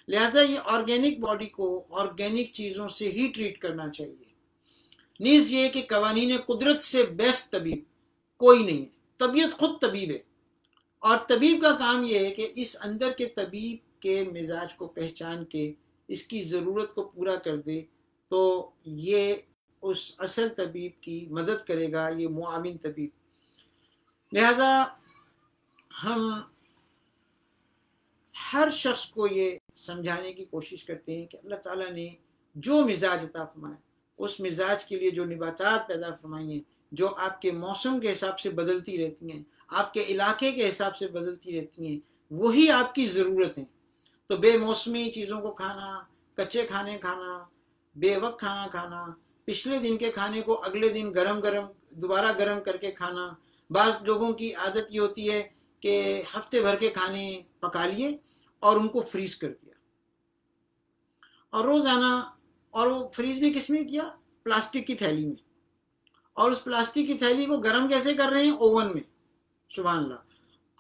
Speaker 1: लिहाजा ये ऑर्गेनिक बॉडी को ऑर्गेनिक चीज़ों से ही ट्रीट करना चाहिए। नीज़ ये कि कवानीन कुदरत से बेस्ट तबीब कोई नहीं है, तबीयत खुद तबीब है, और तबीब का काम यह है कि इस अंदर के तबीब के मिजाज को पहचान के इसकी ज़रूरत को पूरा कर दे, तो ये उस असल तबीब की मदद करेगा, ये मुआविन तबीब। लिहाजा हम हर शख्स को ये समझाने की कोशिश करते हैं कि अल्लाह ताला ने जो मिजाज अता फरमाया, उस मिजाज के लिए जो निबातात पैदा फरमाई हैं, जो आपके मौसम के हिसाब से बदलती रहती हैं, आपके इलाके के हिसाब से बदलती रहती हैं, वही आपकी ज़रूरत है। तो बेमौसमी चीज़ों को खाना, कच्चे खाने खाना, बेवक्त खाना खाना, पिछले दिन के खाने को अगले दिन गरम गरम दोबारा गरम करके खाना। बाज़ लोगों की आदत ये होती है कि हफ्ते भर के खाने पका लिए और उनको फ्रीज कर दिया, और रोज़ाना, और वो फ्रीज भी किस में किया? प्लास्टिक की थैली में, और उस प्लास्टिक की थैली को गर्म कैसे कर रहे हैं? ओवन में। सुभान अल्लाह।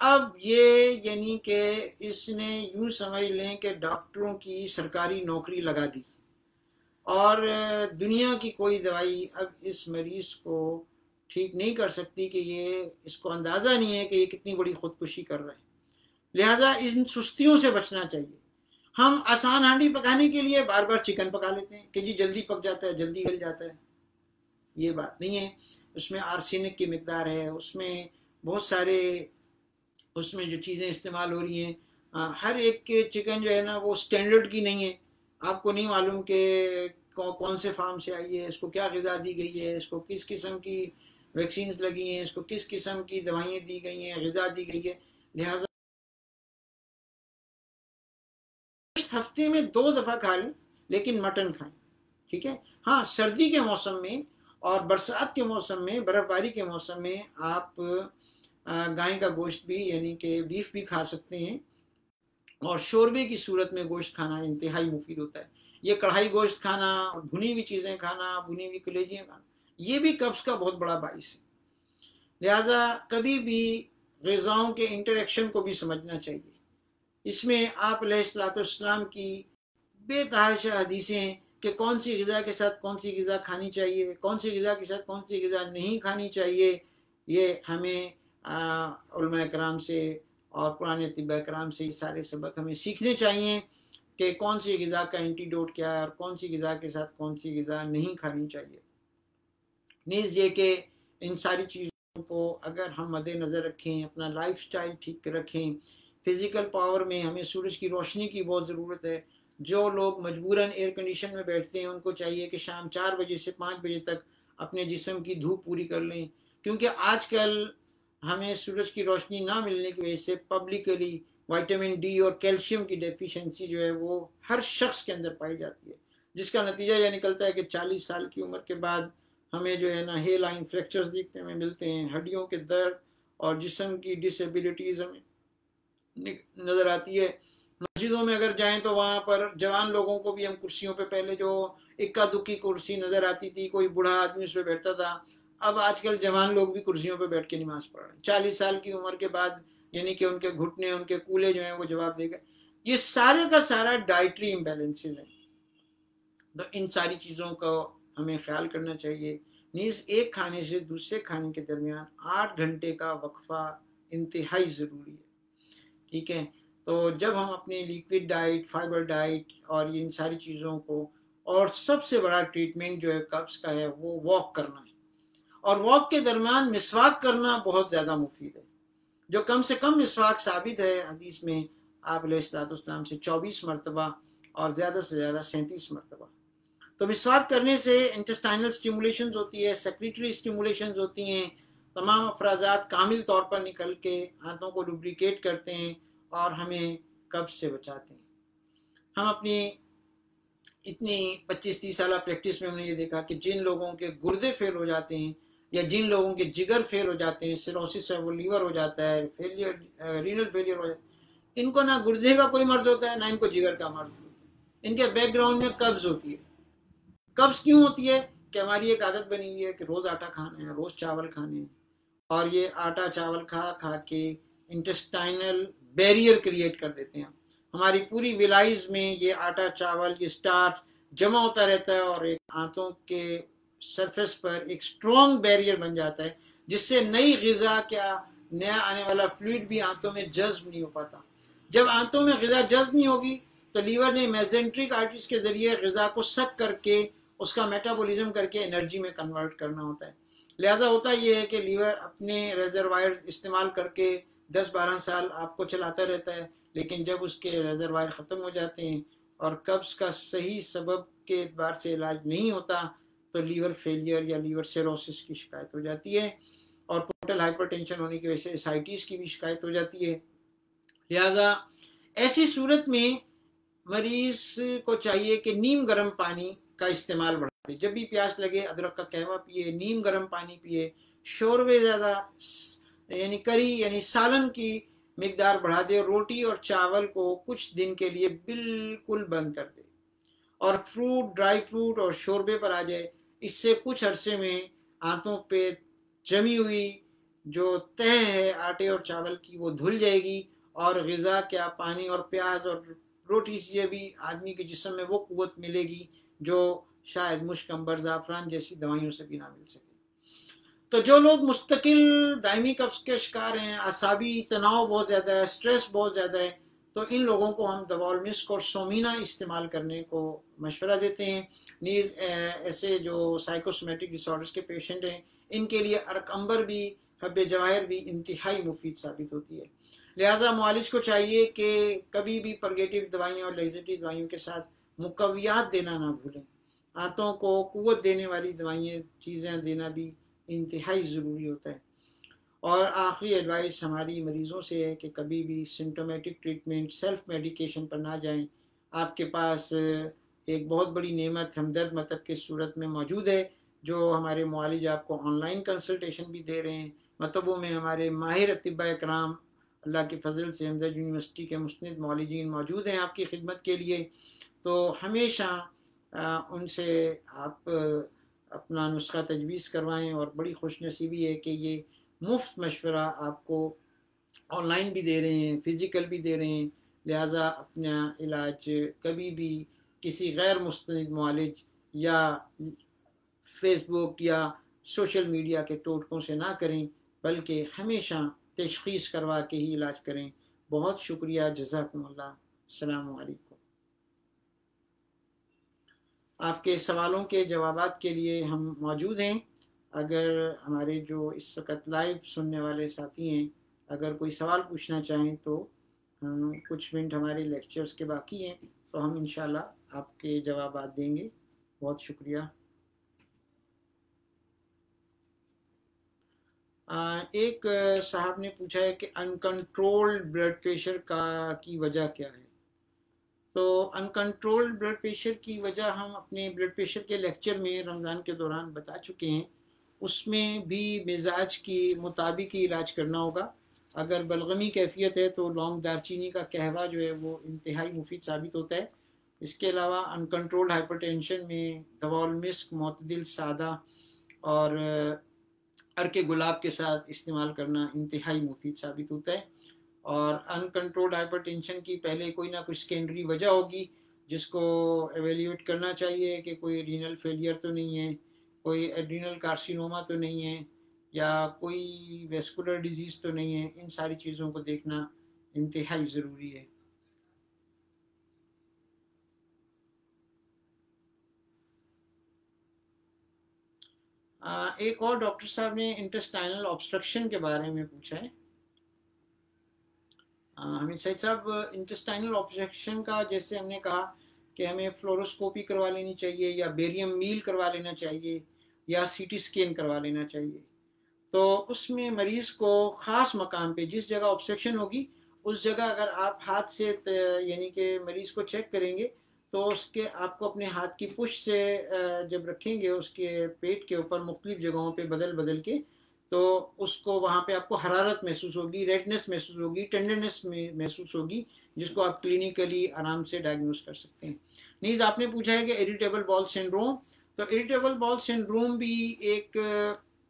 Speaker 1: अब ये यानी कि इसने यूं समझ लें कि डॉक्टरों की सरकारी नौकरी लगा दी, और दुनिया की कोई दवाई अब इस मरीज को ठीक नहीं कर सकती कि ये इसको अंदाज़ा नहीं है कि ये कितनी बड़ी खुदकुशी कर रहा है। लिहाजा इन सुस्तियों से बचना चाहिए। हम आसान हांडी पकाने के लिए बार बार चिकन पका लेते हैं कि जी जल्दी पक जाता है, जल्दी गल जाता है। ये बात नहीं है। उसमें आर्सेनिक की मिकदार है, उसमें बहुत सारे उसमें जो चीज़ें इस्तेमाल हो रही हैं, हर एक के चिकन जो है ना वो स्टैंडर्ड की नहीं है। आपको नहीं मालूम कि कौन से फार्म से आई है, इसको क्या ग़िज़ा दी गई है, इसको किस किस्म की वैक्सीन लगी हैं, इसको किस किस्म की दवाइयाँ दी गई हैं, ग़िज़ा दी गई है। लिहाजा हफ्ते में 2 दफ़ा खा लें, लेकिन मटन खाएं, ठीक है। हाँ, सर्दी के मौसम में और बरसात के मौसम में, बर्फ़बारी के मौसम में आप गाय का गोश्त भी यानी कि बीफ भी खा सकते हैं, और शोरबे की सूरत में गोश्त खाना इंतहाई मुफीद होता है। ये कढ़ाई गोश्त खाना, भुनी हुई चीज़ें खाना, भुनी हुई कलेजियाँ खाना, ये भी कब्ज़ का बहुत बड़ा बाइस है। लिहाजा कभी भी ग़िज़ाओं के इंटरेक्शन को भी समझना चाहिए। इसमें आप अलैहिस्सलाम की बेतहाशा हदीसें कि कौन सी ग़िज़ा के साथ कौन सी ग़िज़ा खानी चाहिए, कौन सी ग़िज़ा के साथ कौन सी ग़िज़ा नहीं खानी चाहिए, ये हमें उलमा कराम से और पुराने तिब्बा कराम से ये सारे सबक हमें सीखने चाहिए कि कौन सी ग़िज़ा का एंटीडोट क्या है और कौन सी ग़िज़ा के साथ कौन सी ग़िज़ा नहीं खानी चाहिए। नीज़ ये कि इन सारी चीज़ों को अगर हम मद्देनज़र रखें, अपना लाइफ स्टाइल ठीक रखें, फ़िज़िकल पावर में हमें सूरज की रोशनी की बहुत ज़रूरत है। जो लोग मजबूरन एयर कंडीशन में बैठते हैं उनको चाहिए कि शाम 4 बजे से 5 बजे तक अपने जिस्म की धूप पूरी कर लें, क्योंकि आजकल हमें सूरज की रोशनी ना मिलने की वजह से पब्लिकली विटामिन डी और कैल्शियम की डेफिशिएंसी जो है वो हर शख्स के अंदर पाई जाती है, जिसका नतीजा यह निकलता है कि 40 साल की उम्र के बाद हमें जो है ना हेयर लाइन फ्रैक्चर्स देखने में मिलते हैं, हड्डियों के दर्द और जिस्म की डिसेबिलिटीज़ हमें नज़र आती है। मस्जिदों में अगर जाएं तो वहाँ पर जवान लोगों को भी हम कुर्सियों पे, पहले जो इक्का दुक्की कुर्सी नज़र आती थी, कोई बूढ़ा आदमी उस पर बैठता था, अब आजकल जवान लोग भी कुर्सियों पे बैठ के नमाज़ पढ़ रहे हैं 40 साल की उम्र के बाद, यानी कि उनके घुटने, उनके कूल्हे जो हैं वो जवाब देगा। ये सारे का सारा डाइटरी इम्बैलेंसेस हैं। तो इन सारी चीज़ों का हमें ख्याल करना चाहिए। नीज़ एक खाने से दूसरे खाने के दरमियान 8 घंटे का वक्फा इंतहाई ज़रूरी है, ठीक है। तो जब हम अपनी लिक्विड डाइट, फाइबर डाइट और इन सारी चीज़ों को, और सबसे बड़ा ट्रीटमेंट जो है कब्ज़ का है वो वॉक करना है, और वॉक के दरमियान मिसवाक करना बहुत ज़्यादा मुफीद है। जो कम से कम मिसवाक साबित है हदीस में आप अलैहिस्सलाम से 24 मरतबा और ज़्यादा से ज़्यादा 37 मरतबा। तो मिसवाक करने से इंटेस्टाइनल स्टिमुलेशंस होती है, सेक्रेटरी स्टिमुलेशंस होती हैं, तमाम अफराजात कामिल तौर पर निकल के हाथों को लुब्रिकेट करते हैं और हमें कब्ज़ से बचाते हैं। हम अपनी इतनी 25-30 साल प्रैक्टिस में हमने ये देखा कि जिन लोगों के गुर्दे फेल हो जाते हैं या जिन लोगों के जिगर फेल हो जाते हैं, सिरोसिस है वो लीवर हो जाता है, फेलियर, रीनल फेलियर हो जाता है, इनको ना गुर्दे का कोई मर्ज होता है ना इनको जिगर का मर्ज होता है, इनके बैकग्राउंड में कब्ज़ होती है। कब्ज़ क्यों होती है? कि हमारी एक आदत बनी हुई है कि रोज़ आटा खाना है, रोज़ चावल खाने हैं, और ये आटा चावल खा खा के इंटेस्टाइनल बैरियर क्रिएट कर देते हैं। हमारी पूरी विलाइज में ये आटा चावल ये स्टार्च जमा होता रहता है और एक आंतों के सरफेस पर एक स्ट्रॉन्ग बैरियर बन जाता है, जिससे नई ग़िज़ा क्या नया आने वाला फ्लूइड भी आंतों में जज्ब नहीं हो पाता। जब आंतों में ग़िज़ा जज्ब नहीं होगी तो लीवर ने मेसेंट्रिक आर्टरीज के जरिए ग़िज़ा को सक करके उसका मेटाबॉलिज्म करके एनर्जी में कन्वर्ट करना होता है। लिहाजा होता यह है कि लीवर अपने रिजर्वायर इस्तेमाल करके 10-12 साल आपको चलाता रहता है, लेकिन जब उसके रिजर्वायर ख़त्म हो जाते हैं और कब्ज़ का सही सबब के एतबार से इलाज नहीं होता तो लीवर फेलियर या लीवर सिरोसिस की शिकायत हो जाती है और पोर्टल हाइपरटेंशन होने की वजह से एसाइटिस की भी शिकायत हो जाती है। लिहाजा ऐसी सूरत में मरीज को चाहिए कि नीम गर्म पानी का इस्तेमाल बढ़ा दे। जब भी प्यास लगे अदरक का कहवा पिए, नीम गर्म पानी पिए, शोरबे ज़्यादा यानी करी यानी सालन की मिकदार बढ़ा दे, और रोटी और चावल को कुछ दिन के लिए बिल्कुल बंद कर दे और फ्रूट ड्राई फ्रूट और शोरबे पर आ जाए। इससे कुछ अरसे में आंतों पे जमी हुई जो तह है आटे और चावल की वो धुल जाएगी और ग़िज़ा क्या पानी और प्याज और रोटी से भी आदमी के जिस्म में वो क़ुव्वत मिलेगी जो शायद मुश्क अंबर ज़ाफ़रान जैसी दवाइयों से भी ना मिल सके। तो जो लोग मुस्तकिल दायमी कब्ज़ के शिकार हैं, आसाबी तनाव बहुत ज़्यादा है, स्ट्रेस बहुत ज़्यादा है, तो इन लोगों को हम दवाउल मिस्क और सोमीना इस्तेमाल करने को मशवरा देते हैं। नीज़ ऐसे जो साइकोसोमेटिक डिसऑर्डर्स के पेशेंट हैं इनके लिए अरक अंबर भी हब्बे जवाहिर भी इंतहाई मुफीद साबित होती है। लिहाजा मुआलिज को चाहिए कि कभी भी परगेटिव दवाइयों और लेज़ेटिव दवाइयों के साथ मुकव्वियात देना ना भूलें। आंतों को क़ुव्वत देने वाली दवाइयाँ चीज़ें देना भी इंतहाई ज़रूरी होता है। और आखिरी एडवाइस हमारी मरीज़ों से है कि कभी भी सिम्टोमेटिक ट्रीटमेंट सेल्फ मेडिकेशन पर ना जाएं। आपके पास एक बहुत बड़ी नेमत हमदर्द मतब की सूरत में मौजूद है, जो हमारे मुआलिज आपको ऑनलाइन कंसल्टेशन भी दे रहे हैं। मतबों में हमारे माहिर अतिब्बा कराम अल्लाह के फजल से हमदर्द यूनिवर्सिटी के मुस्निद मौलिजीन मौजूद हैं आपकी खिदमत के लिए। तो हमेशा उनसे आप अपना नुस्खा तजवीज़ करवाएं और बड़ी खुशनसीबी है कि ये मुफ्त मशवरा आपको ऑनलाइन भी दे रहे हैं, फ़िज़िकल भी दे रहे हैं। लिहाजा अपना इलाज कभी भी किसी गैर मुस्तनिद मुआलिज या फेसबुक या सोशल मीडिया के टोटकों से ना करें, बल्कि हमेशा तशख़ीस करवा के ही इलाज करें। बहुत शुक्रिया, जज़ाकुमुल्लाह, अस्सलामु अलैकुम। आपके सवालों के जवाबात के लिए हम मौजूद हैं। अगर हमारे जो इस वक्त लाइव सुनने वाले साथी हैं अगर कोई सवाल पूछना चाहें तो कुछ मिनट हमारे लेक्चर्स के बाकी हैं तो हम इंशाल्लाह आपके जवाबात देंगे। बहुत शुक्रिया। एक साहब ने पूछा है कि अनकंट्रोल्ड ब्लड प्रेशर की वजह क्या है। तो अनकंट्रोल्ड ब्लड प्रेशर की वजह हम अपने ब्लड प्रेशर के लेक्चर में रमज़ान के दौरान बता चुके हैं। उसमें भी मिजाज के मुताबिक ही इलाज करना होगा। अगर बलगमी कैफियत है तो लौंग दारचीनी का कहवा जो है वो इंतहाई मुफीद साबित होता है। इसके अलावा अनकंट्रोल्ड हाइपरटेंशन में दवाउल मिस्क मोतदिल सादा और अर्के गुलाब के साथ इस्तेमाल करना इंतहाई मुफीद साबित होता है। और अनकंट्रोल्ड हाइपरटेंशन की पहले कोई ना कोई सेकेंडरी वजह होगी जिसको एवेल्यूएट करना चाहिए कि कोई रीनल फेलियर तो नहीं है, कोई एड्रीनल कार्सिनोमा तो नहीं है, या कोई वेस्कुलर डिजीज़ तो नहीं है। इन सारी चीज़ों को देखना इंतहाई ज़रूरी है। एक और डॉक्टर साहब ने इंटेस्टाइनल ऑब्स्ट्रक्शन के बारे में पूछा है। हमें सैयद साहब, इंटेस्टाइनल ऑब्स्ट्रक्शन का जैसे हमने कहा कि हमें फ्लोरोस्कोपी करवा लेनी चाहिए या बेरियम मील करवा लेना चाहिए या सीटी स्कैन करवा लेना चाहिए। तो उसमें मरीज़ को ख़ास मकाम पे जिस जगह ऑब्स्ट्रक्शन होगी उस जगह अगर आप हाथ से यानी कि मरीज़ को चेक करेंगे तो उसके आपको अपने हाथ की पुश से जब रखेंगे उसके पेट के ऊपर मुख्तलिफ जगहों पे बदल बदल के, तो उसको वहाँ पे आपको हरारत महसूस होगी, रेडनेस महसूस होगी, टेंडरनेस में महसूस होगी, जिसको आप क्लिनिकली आराम से डायग्नोस कर सकते हैं। नीज़ आपने पूछा है कि इरिटेबल बॉल सिंड्रोम, तो इरिटेबल बॉल सिंड्रोम भी एक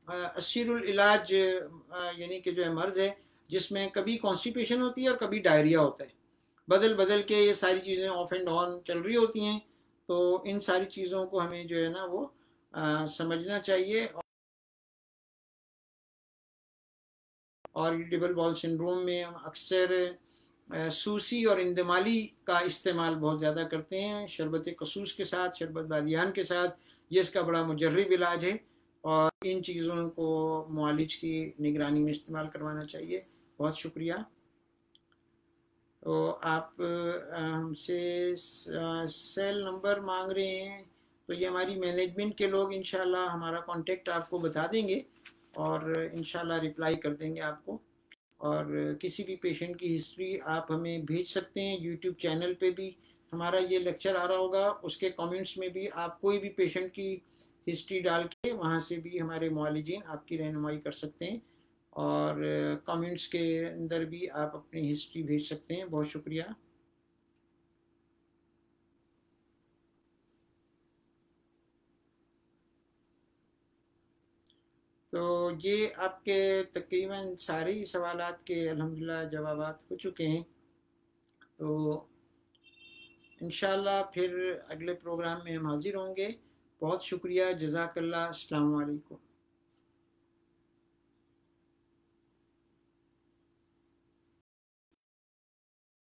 Speaker 1: असीरुल इलाज यानी कि जो है मर्ज़ है। जिसमें कभी कॉन्स्टिपेशन होती है और कभी डायरिया होता है, बदल बदल के ये सारी चीज़ें ऑफ एंड ऑन चल रही होती हैं। तो इन सारी चीज़ों को हमें जो है ना वो समझना चाहिए। और इरिटेबल बाउल सिंड्रोम में हम अक्सर सूसी और इंदमाली का इस्तेमाल बहुत ज़्यादा करते हैं, शरबत कसूस के साथ, शरबत बालियान के साथ। ये इसका बड़ा मुजर्रब इलाज है और इन चीज़ों को मुआलिज की निगरानी में इस्तेमाल करवाना चाहिए। बहुत शुक्रिया। तो आप हमसे सेल नंबर मांग रहे हैं, तो ये हमारी मैनेजमेंट के लोग इंशाल्लाह हमारा कांटेक्ट आपको बता देंगे और इंशाल्लाह रिप्लाई कर देंगे आपको। और किसी भी पेशेंट की हिस्ट्री आप हमें भेज सकते हैं। यूट्यूब चैनल पे भी हमारा ये लेक्चर आ रहा होगा, उसके कमेंट्स में भी आप कोई भी पेशेंट की हिस्ट्री डाल के वहाँ से भी हमारे मुआलिजीन आपकी रहनुमाई कर सकते हैं और कमेंट्स के अंदर भी आप अपनी हिस्ट्री भेज सकते हैं। बहुत शुक्रिया। तो ये आपके तकरीबन सारे ही सवालात के अल्हम्दुलिल्लाह जवाबात हो चुके हैं। तो इंशाल्लाह फिर अगले प्रोग्राम में हम हाजिर होंगे। बहुत शुक्रिया। जज़ाकल्लाह। अस्सलाम वालेकुम।